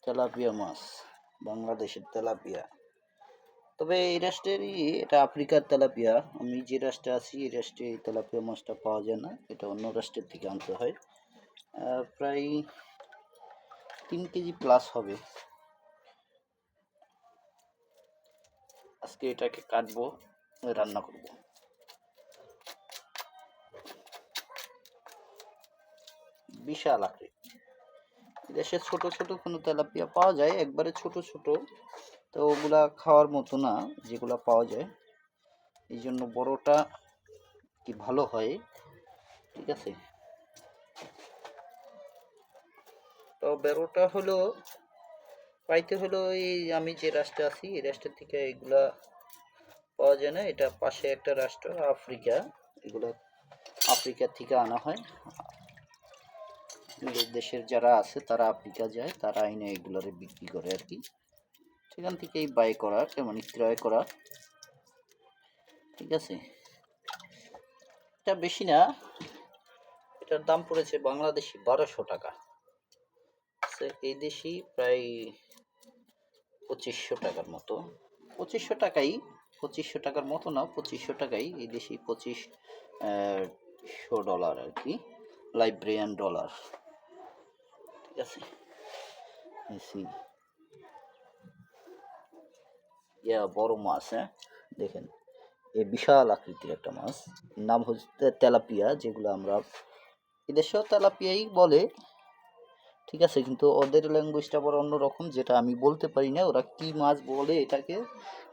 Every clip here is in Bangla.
তেলাপিয়া মাছ, বাংলাদেশের তেলাপিয়া। তবে এই রাষ্ট্রেরই এটা আফ্রিকার তেলাপিয়া। আমি যে রাষ্ট্রে আছি এই রাষ্ট্রে এই তেলাপিয়া মাছটা পাওয়া যায় না, এটা অন্য রাষ্ট্রের থেকে আনতে হয়। প্রায় 3 কেজি প্লাস হবে। আজকে এটাকে কাটবো, রান্না করব। বিশাল আকৃতি। দেশে ছোট ছোট কোনো তেলাপিয়া পাওয়া যায়, একবারে ছোট ছোট, তো ওগুলা খাওয়ার মতো না যেগুলা পাওয়া যায়। এই জন্য বড়টা কি ভালো হয়, ঠিক আছে। তো বড়টা হলো পাইতে হলো এই আমি যে রাষ্ট্রে আছি এই রাষ্ট্রের থেকে এগুলা পাওয়া যায় না। এটা পাশে একটা রাষ্ট্র আফ্রিকা, এগুলো আফ্রিকা থেকে আনা হয়। দেশের যারা আছে তারা আফ্রিকা যায়, তারা আইনে এগুলোরে বিক্রি করে আর কি। সেখান থেকেই বাই করা, মানে ক্রয় করা, ঠিক আছে। এটা বেশি না, এটার দাম পড়েছে বাংলাদেশি 1200 টাকা। এই দেশি প্রায় 2500 টাকার মতো। 2500 টাকাই, 2500 টাকার মতো না, 2500 টাকাই এই দেশি, $2500 আর কি, লাইব্রেরিয়ান ডলার, ঠিক আছে। বড় মাছ, হ্যাঁ দেখেন, এই বিশাল আকৃতির একটা মাছ, নাম হচ্ছে তেলাপিয়া, যেগুলো আমরা এদেশেও তেলাপিয়াই বলে, ঠিক আছে। কিন্তু ওদের ল্যাঙ্গুয়েজটা আবার অন্যরকম, যেটা আমি বলতে পারি না ওরা কি মাছ বলে এটাকে।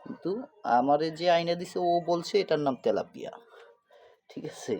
কিন্তু আমারে যে আইনা দিছে ও বলছে এটার নাম তেলাপিয়া, ঠিক আছে।